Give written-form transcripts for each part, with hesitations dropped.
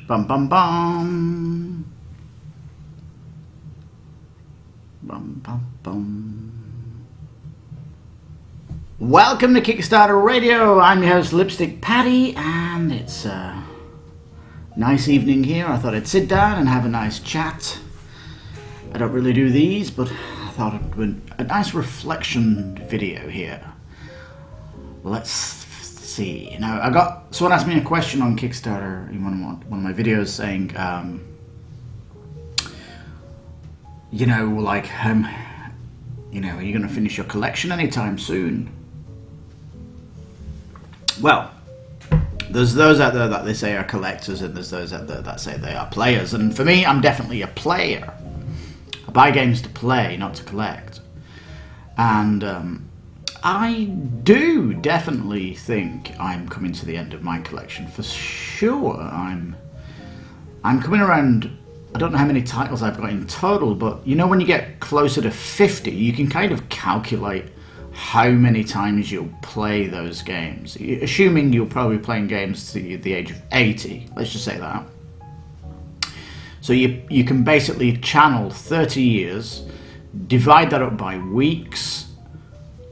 Bum bum bum. Bum bum bum. Welcome to Kickstarter Radio. I'm your host Lipstickpaddy, and it's a nice evening here. I thought I'd sit down and have a nice chat. I don't really do these, but I thought it would be a nice reflection video here. Let's see. Now, I got someone asked me a question on Kickstarter in one of my videos saying, are you going to finish your collection anytime soon? Well, there's those out there that they say are collectors, and there's those out there that say they are players. And for me, I'm definitely a player. I buy games to play, not to collect. And I do definitely think I'm coming to the end of my collection for sure. I'm coming around. I don't know how many titles I've got in total, but you know, when you get closer to 50, you can kind of calculate how many times you'll play those games. Assuming you're probably playing games to the age of 80, let's just say that. So you can basically channel 30 years, divide that up by weeks.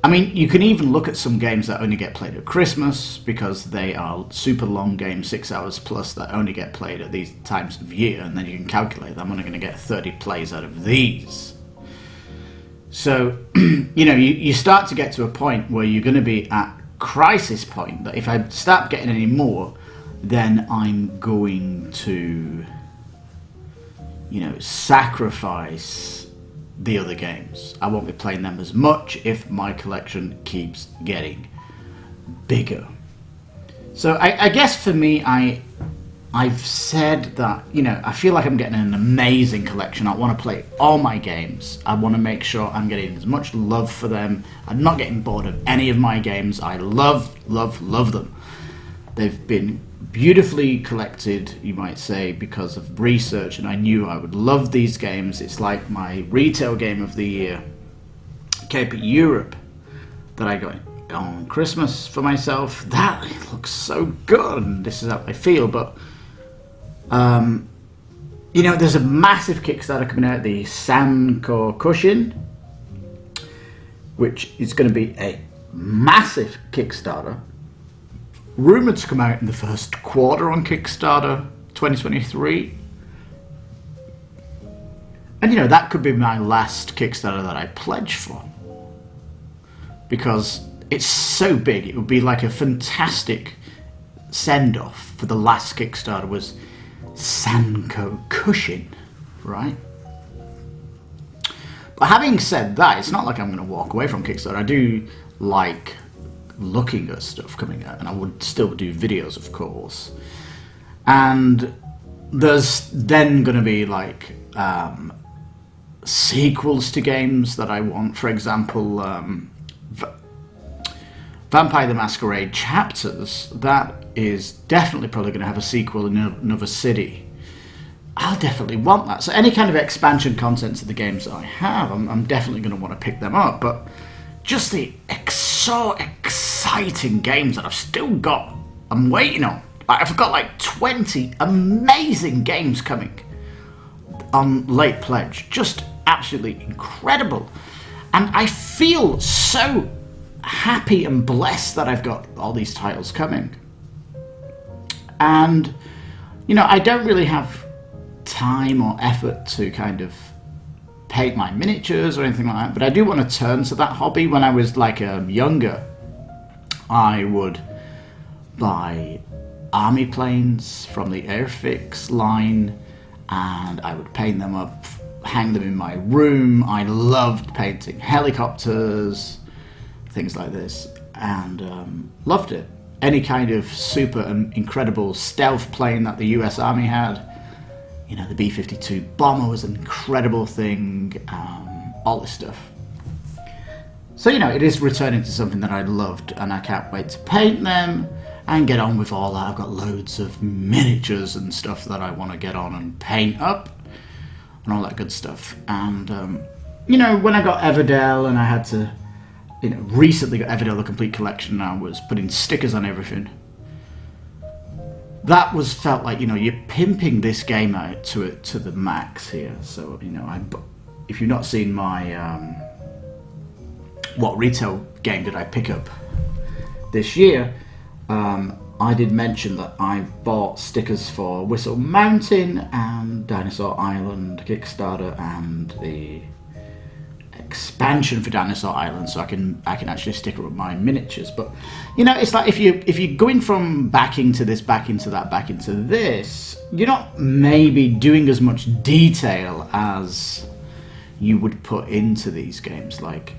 I mean, you can even look at some games that only get played at Christmas because they are super long games, 6 hours plus, that only get played at these times of year, and then you can calculate, I'm only going to get 30 plays out of these. So, you start to get to a point where you're going to be at crisis point, that if I start getting any more, then I'm going to, sacrifice the other games. I won't be playing them as much if my collection keeps getting bigger. So I guess for me, I've said that, I feel like I'm getting an amazing collection. I want to play all my games. I want to make sure I'm getting as much love for them. I'm not getting bored of any of my games. I love them. They've been beautifully collected, you might say, because of research, and I knew I would love these games. It's like my retail game of the year, Cape Europe, that I got on Christmas for myself. That looks so good, and this is how I feel. But there's a massive Kickstarter coming out, the Sanko Cushion, which is going to be a massive Kickstarter, rumoured to come out in the first quarter on Kickstarter 2023. And that could be my last Kickstarter that I pledge for, because it's so big. It would be like a fantastic send-off for the last Kickstarter was Sanko Cushion, right? But having said that, it's not like I'm going to walk away from Kickstarter. I do like looking at stuff coming out, and I would still do videos, of course. And there's then going to be like sequels to games that I want. For example, Vampire the Masquerade Chapters, that is definitely probably going to have a sequel in another city. I'll definitely want that. So any kind of expansion content to the games that I have, I'm definitely going to want to pick them up. But just the so exciting games that I've still got, I'm waiting on. I've got like 20 amazing games coming on late pledge. Just absolutely incredible. And I feel so happy and blessed that I've got all these titles coming. And, I don't really have time or effort to kind of paint my miniatures or anything like that, but I do want to turn to that hobby. When I was younger, I would buy army planes from the Airfix line, and I would paint them up, hang them in my room. I loved painting helicopters, things like this, and loved it. Any kind of super and incredible stealth plane that the US Army had. The B-52 bomber was an incredible thing, all this stuff. So, it is returning to something that I loved, and I can't wait to paint them and get on with all that. I've got loads of miniatures and stuff that I want to get on and paint up and all that good stuff. And, when I got Everdell and I had to, recently got Everdell, the complete collection, and I was putting stickers on everything. that was felt like, you know, you're pimping this game out to the max here. So, you know, if you've not seen my what retail game did I pick up this year, I did mention that I bought stickers for Whistle Mountain and Dinosaur Island Kickstarter and the expansion for Dinosaur Island, so I can actually sticker up my miniatures. But you know, it's like if you're going from backing to this, back into that, back into this, you're not maybe doing as much detail as you would put into these games. Like,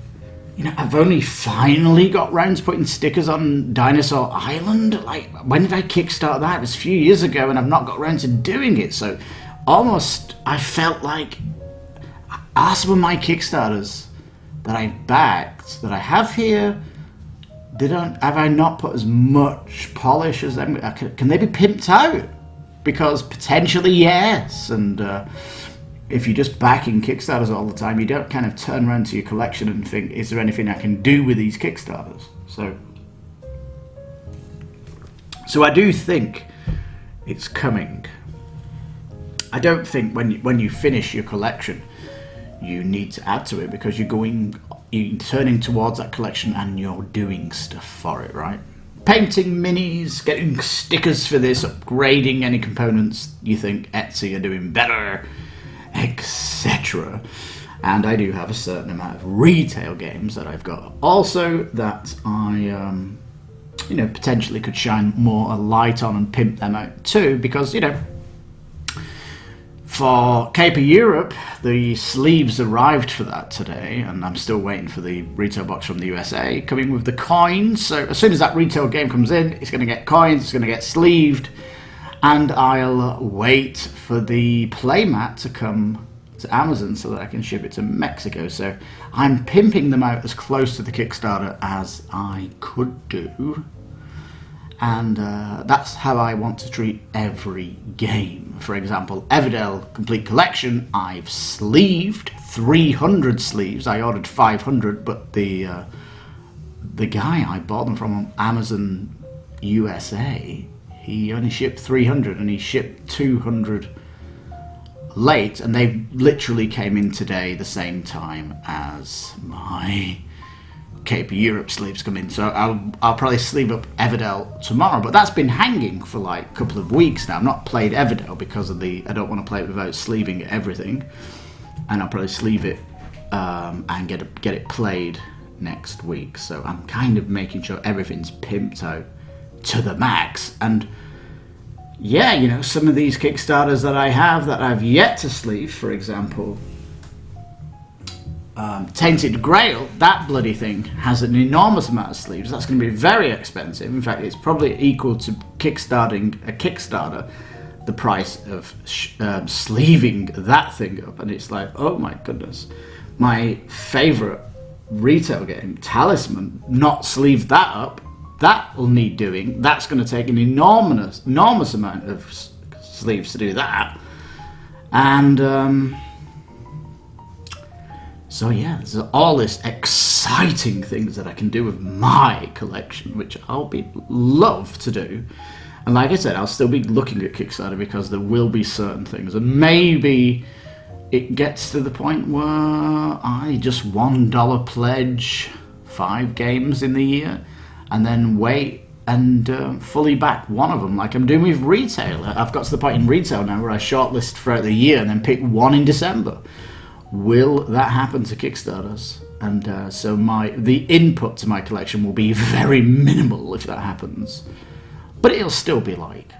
you know, I've only finally got round to putting stickers on Dinosaur Island. Like, when did I kickstart that? It was a few years ago, and I've not got round to doing it. So almost I felt like some of my Kickstarters that I backed, that I have here, have I not put as much polish as them? Can they be pimped out? Because potentially yes. And if you're just backing Kickstarters all the time, you don't kind of turn around to your collection and think, is there anything I can do with these Kickstarters? So I do think it's coming. I don't think when you finish your collection, you need to add to it, because you're turning towards that collection and you're doing stuff for it, right? Painting minis, getting stickers for this, upgrading any components you think Etsy are doing better, etc. And I do have a certain amount of retail games that I've got also that I potentially could shine more a light on and pimp them out too, because, you know, for Cape of Europe, the sleeves arrived for that today, and I'm still waiting for the retail box from the USA coming with the coins. So as soon as that retail game comes in, it's going to get coins, it's going to get sleeved, and I'll wait for the playmat to come to Amazon so that I can ship it to Mexico. So I'm pimping them out as close to the Kickstarter as I could do. And that's how I want to treat every game. For example, Everdell Complete Collection, I've sleeved 300 sleeves. I ordered 500, but the guy I bought them from on Amazon USA, he only shipped 300, and he shipped 200 late, and they literally came in today the same time as my Cape of Europe sleeves come in. So I'll probably sleeve up Everdell tomorrow, but that's been hanging for like a couple of weeks now. I've not played Everdell because of I don't want to play it without sleeving everything, and I'll probably sleeve it and get it played next week. So I'm kind of making sure everything's pimped out to the max. And yeah, you know, some of these Kickstarters that I have that I've yet to sleeve, for example, Tainted Grail, that bloody thing has an enormous amount of sleeves. That's going to be very expensive. In fact, it's probably equal to kickstarting a Kickstarter, the price of sleeving that thing up. And it's like, oh my goodness, my favourite retail game, Talisman, not sleeved that up. That will need doing. That's going to take an enormous amount of sleeves to do that. And so yeah, there's all this exciting things that I can do with my collection, which I'll love to do. And like I said, I'll still be looking at Kickstarter because there will be certain things, and maybe it gets to the point where I just $1 pledge 5 games in the year, and then wait and fully back one of them, like I'm doing with retail. I've got to the point in retail now where I shortlist throughout the year and then pick one in December. Will that happen to Kickstarters? And so the input to my collection will be very minimal if that happens, but it'll still be like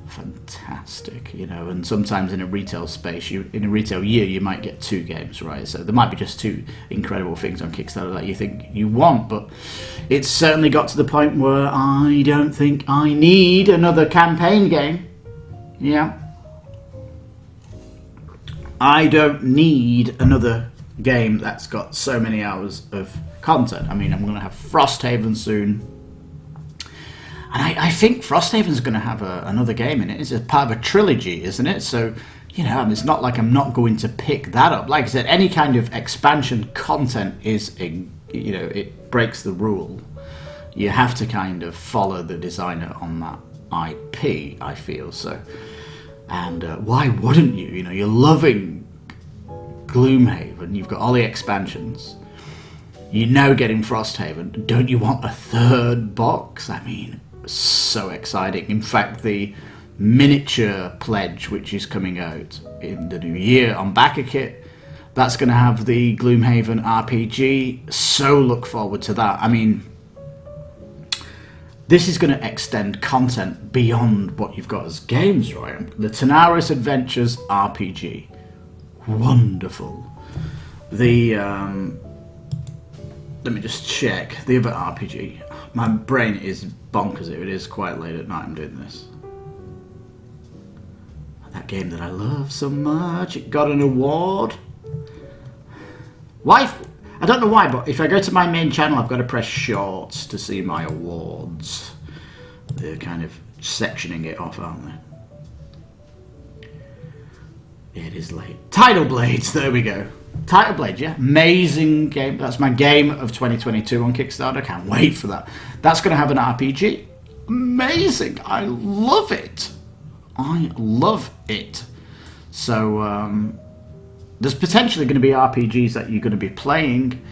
fantastic, you know. And sometimes in a retail space, in a retail year, you might get 2 games, right? So there might be just 2 incredible things on Kickstarter that you think you want, but it's certainly got to the point where I don't think I need another campaign game. Yeah, I don't need another game that's got so many hours of content. I mean, I'm going to have Frosthaven soon, and I think Frosthaven's going to have another game in it. It's a part of a trilogy, isn't it? So, you know, I mean, it's not like I'm not going to pick that up. Like I said, any kind of expansion content it breaks the rule. You have to kind of follow the designer on that IP, I feel so. And why wouldn't you? You know, you're loving Gloomhaven, you've got all the expansions, you know, getting Frosthaven. Don't you want a third box? I mean, so exciting. In fact, the miniature pledge, which is coming out in the new year on Backer Kit, that's going to have the Gloomhaven RPG. So look forward to that. I mean, this is going to extend content beyond what you've got as games, right? The Tanaris Adventures RPG. Wonderful. The, let me just check. The other RPG. My brain is bonkers. It is quite late at night I'm doing this. That game that I love so much. It got an award. Why? I don't know why, but if I go to my main channel, I've got to press shorts to see my awards. They're kind of sectioning it off, aren't they? It is late. Tidal Blades, there we go. Tidal Blades, yeah. Amazing game. That's my game of 2022 on Kickstarter. Can't wait for that. That's going to have an RPG. Amazing. I love it. I love it. So, there's potentially going to be RPGs that you're going to be playing,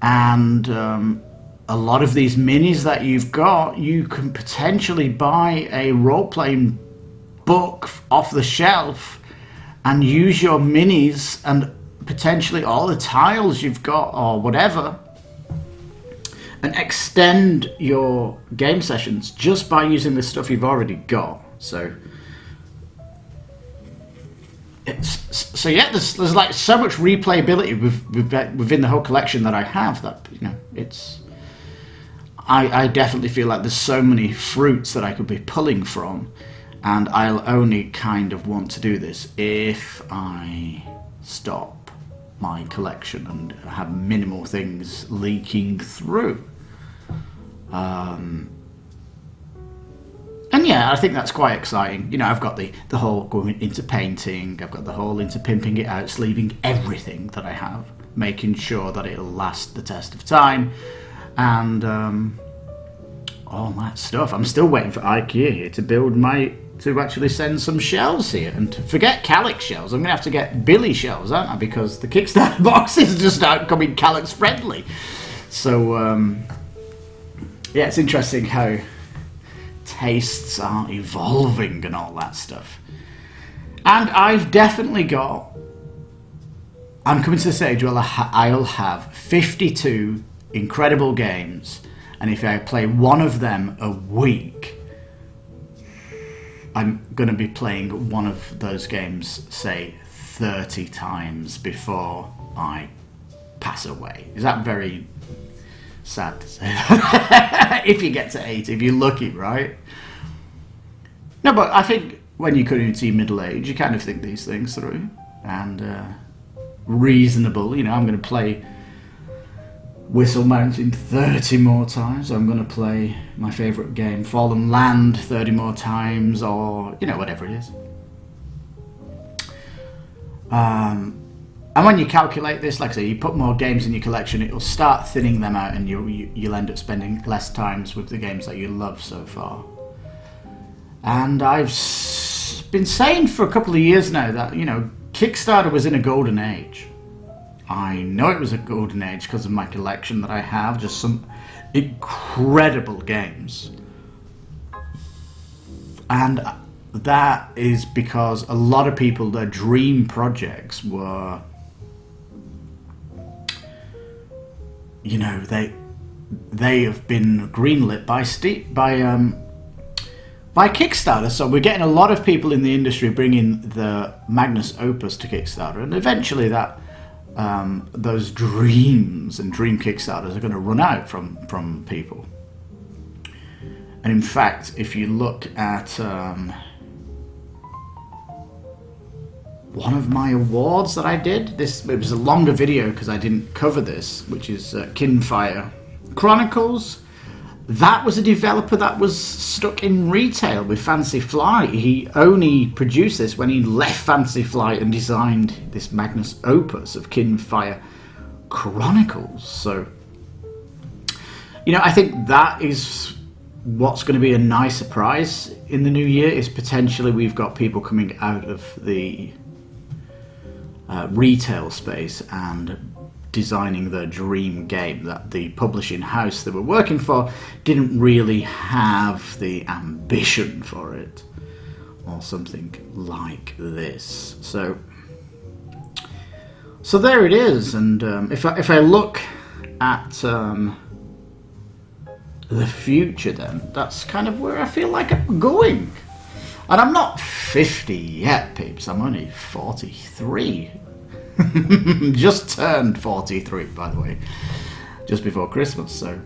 and a lot of these minis that you've got, you can potentially buy a role-playing book off the shelf and use your minis and potentially all the tiles you've got or whatever, and extend your game sessions just by using the stuff you've already got. So yeah, there's like so much replayability within the whole collection that I have that, you know, it's I definitely feel like there's so many fruits that I could be pulling from, and I'll only kind of want to do this if I stop my collection and have minimal things leaking through. And yeah, I think that's quite exciting. You know, I've got the whole going into painting, I've got the whole into pimping it out, sleeving everything that I have, making sure that it'll last the test of time, and all that stuff. I'm still waiting for IKEA here to actually send some shelves here, and to forget Calyx shelves, I'm going to have to get Billy shelves, aren't I? Because the Kickstarter boxes just aren't coming Calyx friendly. So, yeah, it's interesting how tastes are evolving and all that stuff. And I've definitely I'm coming to the stage where I'll have 52 incredible games, and if I play one of them a week, I'm going to be playing one of those games, say, 30 times before I pass away. Is that very sad to say? If you get to 80, if you're lucky, right? No, but I think when you come into your middle age, you kind of think these things through, and reasonable. You know, I'm going to play Whistle Mountain 30 more times. I'm going to play my favourite game, Fallen Land, 30 more times, or, you know, whatever it is. And when you calculate this, like I say, you put more games in your collection, it'll start thinning them out, and you'll end up spending less times with the games that you love so far. And I've been saying for a couple of years now that, you know, Kickstarter was in a golden age. I know it was a golden age because of my collection that I have, just some incredible games. And that is because a lot of people, their dream projects were, you know, they have been greenlit by Kickstarter. So we're getting a lot of people in the industry bringing the Magnus Opus to Kickstarter, and eventually that those dreams and dream Kickstarters are going to run out from people. And in fact, if you look at one of my awards that I did, it was a longer video because I didn't cover this, which is Kinfire Chronicles. That was a developer that was stuck in retail with Fancy Flight. He only produced this when he left Fancy Flight and designed this Magnus Opus of Kinfire Chronicles. So, you know, I think that is what's going to be a nice surprise in the new year is potentially we've got people coming out of the retail space and designing their dream game that the publishing house they were working for didn't really have the ambition for it, or something like this. So there it is. And if I look at the future, then that's kind of where I feel like I'm going. And I'm not 50 yet, peeps. I'm only 43. Just turned 43, by the way, just before Christmas. So,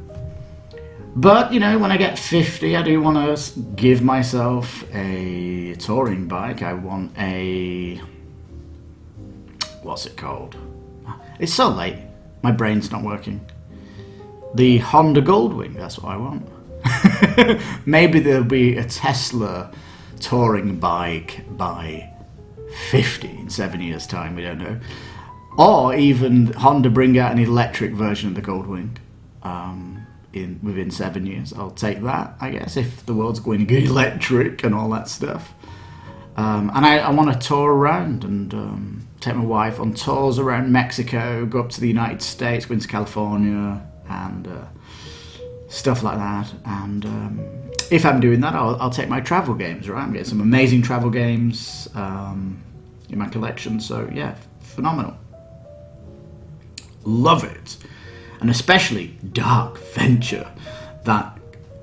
but you know, when I get 50, I do want to give myself a touring bike. I want a, what's it called? It's so late, my brain's not working. The Honda Goldwing, that's what I want. Maybe there'll be a Tesla touring bike by 50 in 7 years' time, we don't know. Or even Honda bring out an electric version of the Goldwing within 7 years. I'll take that, I guess, if the world's going to go electric and all that stuff. And I want to tour around and take my wife on tours around Mexico, go up to the United States, go into California, and stuff like that. And if I'm doing that, I'll take my travel games around, get some amazing travel games in my collection. So yeah, phenomenal. Love it. And especially Dark Venture, that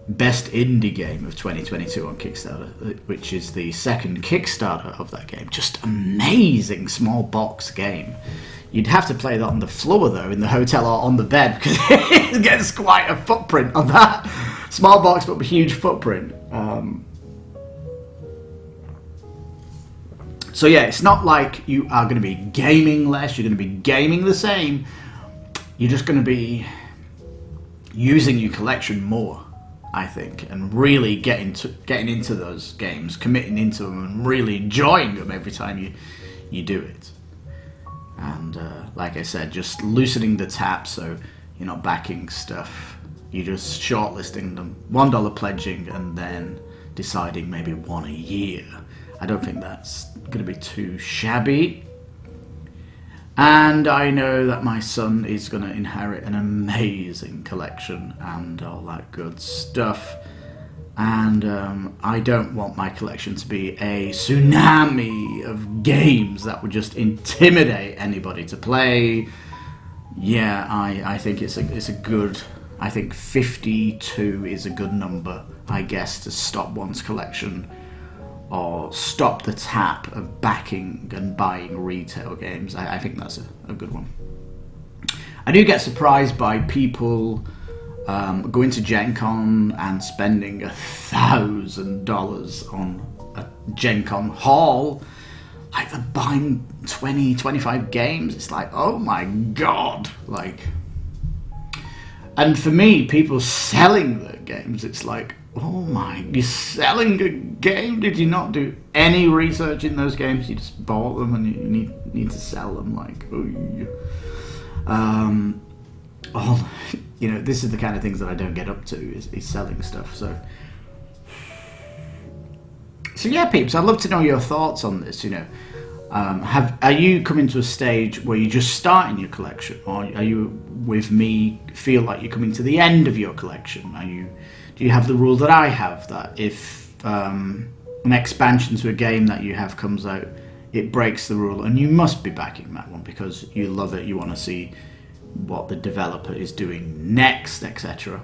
best indie game of 2022 on Kickstarter, which is the second Kickstarter of that game. Just amazing small box game. You'd have to play that on the floor though, in the hotel, or on the bed, because it gets quite a footprint on that. Small box but huge footprint. So yeah, it's not like you are going to be gaming less, you're going to be gaming the same. You're just going to be using your collection more, I think, and really getting into those games, committing into them, and really enjoying them every time you do it. And like I said, just loosening the tap so you're not backing stuff. You're just shortlisting them, $1 pledging, and then deciding maybe one a year. I don't think that's going to be too shabby. And I know that my son is going to inherit an amazing collection and all that good stuff. And I don't want my collection to be a tsunami of games that would just intimidate anybody to play. Yeah, I think it's a good. I think 52 is a good number, I guess, to stop one's collection or stop the tap of backing and buying retail games. I think that's a good one. I do get surprised by people going to Gen Con and spending $1,000 on a Gen Con haul. Like, they're buying 20, 25 games. It's like, oh my god. Like, and for me, people selling their games, it's like, oh my, you're selling a game? Did you not do any research in those games? You just bought them and you need to sell them. Like, you know, this is the kind of things that I don't get up to, is selling stuff. So yeah, peeps, I'd love to know your thoughts on this. You know, are you coming to a stage where you're just starting your collection, or are you, with me, feel like you're coming to the end of your collection? Do you have the rule that I have, that if an expansion to a game that you have comes out, it breaks the rule and you must be backing that one because you love it, you want to see what the developer is doing next, etc.,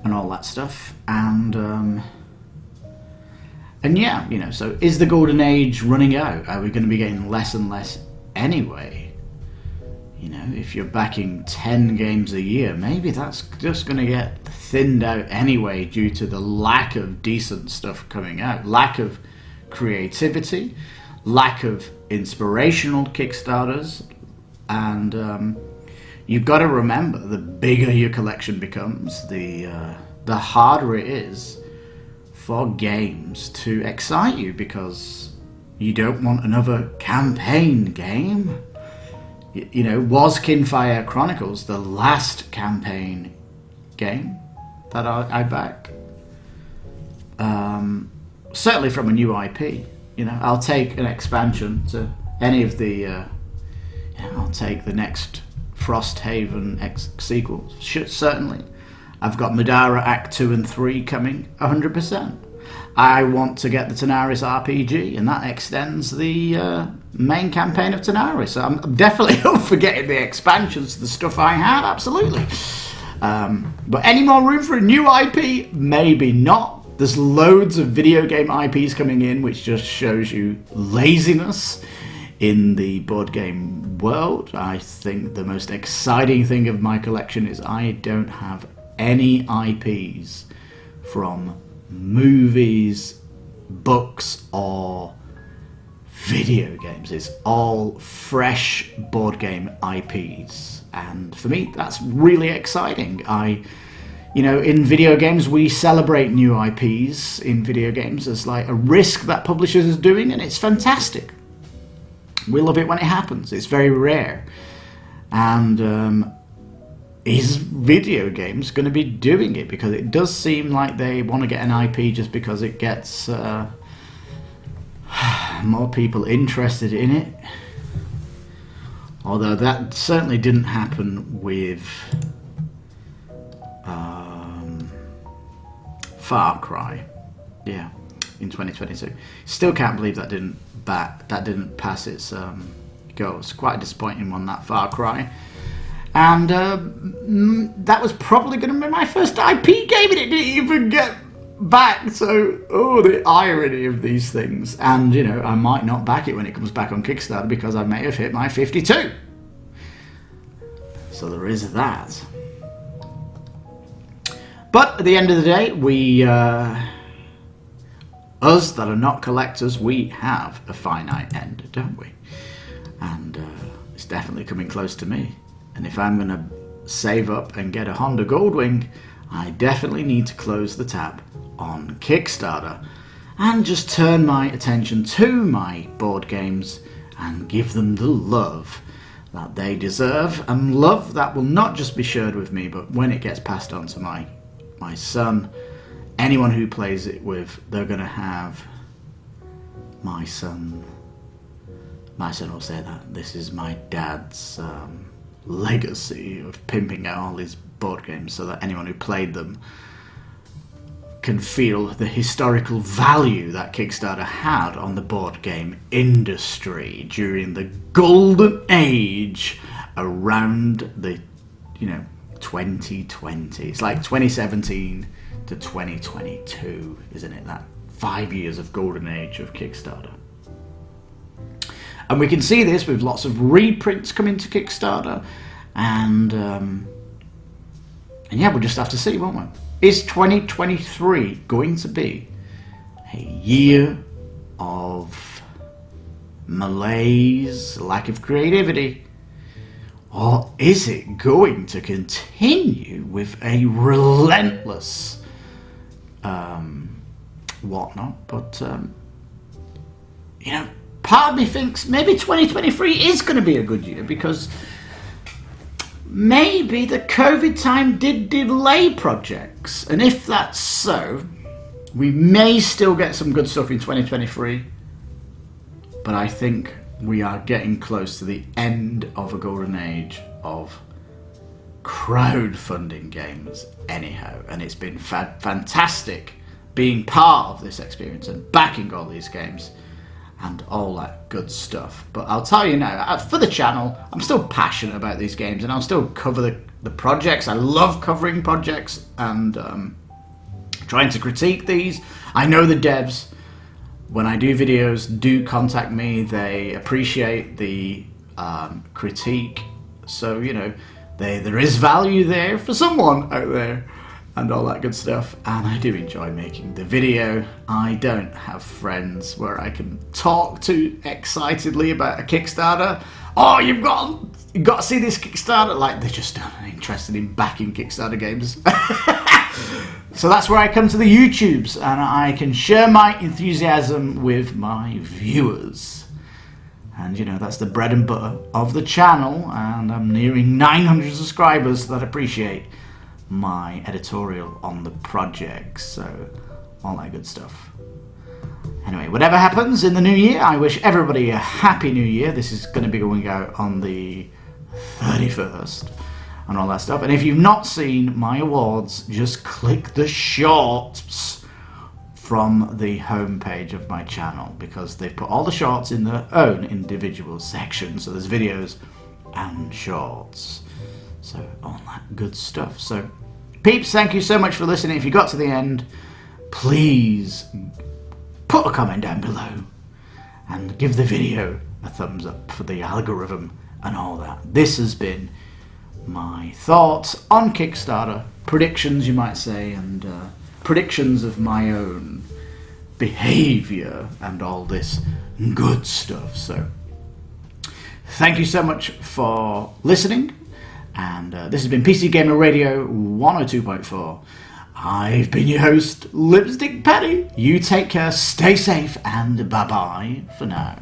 and all that stuff. And yeah, you know, so is the golden age running out? Are we going to be getting less and less anyway? You know, if you're backing 10 games a year, maybe that's just going to get thinned out anyway due to the lack of decent stuff coming out, lack of creativity, lack of inspirational Kickstarters. And you've got to remember, the bigger your collection becomes, the harder it is for games to excite you, because you don't want another campaign game. You know, was Kinfire Chronicles the last campaign game? that I back. Certainly from a new IP. I'll take an expansion to any of the. I'll take the next Frosthaven sequel. Certainly. I've got Madara Act 2 and 3 coming 100%. I want to get the Tanaris RPG, and that extends the main campaign of Tanaris. So I'm definitely up for getting the expansions to the stuff I have, absolutely. But any more room for a new IP? Maybe not. There's loads of video game IPs coming in, which just shows you laziness in the board game world. I think the most exciting thing of my collection is I don't have any IPs from movies, books, or video games. It's all fresh board game IPs, and for me that's really exciting. In video games we celebrate new IPs in video games as like a risk that publishers is doing, and it's fantastic. We love it when it happens. It's very rare. And is video games going to be doing it? Because it does seem like they want to get an IP just because it gets more people interested in it. Although that certainly didn't happen with Far Cry. Yeah, in 2022. Still can't believe that didn't pass its goals. Quite a disappointing one, that Far Cry. And that was probably going to be my first IP game, and it didn't even get back. So, the irony of these things. And, I might not back it when it comes back on Kickstarter because I may have hit my 52. So there is that. But at the end of the day, we, us that are not collectors, we have a finite end, don't we? And it's definitely coming close to me. And if I'm going to save up and get a Honda Goldwing, I definitely need to close the tab on Kickstarter and just turn my attention to my board games and give them the love that they deserve, and love that will not just be shared with me, but when it gets passed on to my son, anyone who plays it with, they're going to have my son will say that this is my dad's legacy of pimping out all his board games, so that anyone who played them can feel the historical value that Kickstarter had on the board game industry during the golden age around the 2020. It's like 2017 to 2022, isn't it? That 5 years of golden age of Kickstarter. And we can see this with lots of reprints coming to Kickstarter, and yeah, we'll just have to see, won't we? Is 2023 going to be a year of malaise, lack of creativity, or is it going to continue with a relentless whatnot? But part of me thinks maybe 2023 is going to be a good year, because maybe the COVID time did delay projects, and if that's so, we may still get some good stuff in 2023, but I think we are getting close to the end of a golden age of crowdfunding games anyhow, and it's been fantastic being part of this experience and backing all these games and all that good stuff. But I'll tell you now, for the channel, I'm still passionate about these games, and I'll still cover the projects. I love covering projects and trying to critique these. I know the devs, when I do videos, do contact me. They appreciate the critique. So, there is value there for someone out there and all that good stuff. And I do enjoy making the video. I don't have friends where I can talk to excitedly about a Kickstarter. Oh, you've got to see this Kickstarter. Like, they're just not interested in backing Kickstarter games. So that's where I come to the YouTubes, and I can share my enthusiasm with my viewers. And that's the bread and butter of the channel, and I'm nearing 900 subscribers that appreciate my editorial on the project, so all that good stuff. Anyway, whatever happens in the new year, I wish everybody a happy new year. This is going to be going out on the 31st and all that stuff. And if you've not seen my awards, just click the shorts from the homepage of my channel, because they've put all the shorts in their own individual sections. So there's videos and shorts. So all that good stuff. So peeps, thank you so much for listening. If you got to the end, please put a comment down below and give the video a thumbs up for the algorithm and all that. This has been my thoughts on Kickstarter, predictions you might say, and predictions of my own behaviour and all this good stuff. So thank you so much for listening, and this has been PC Gamer Radio 102.4. I've been your host, Lipstickpaddy. You take care, stay safe, and bye-bye for now.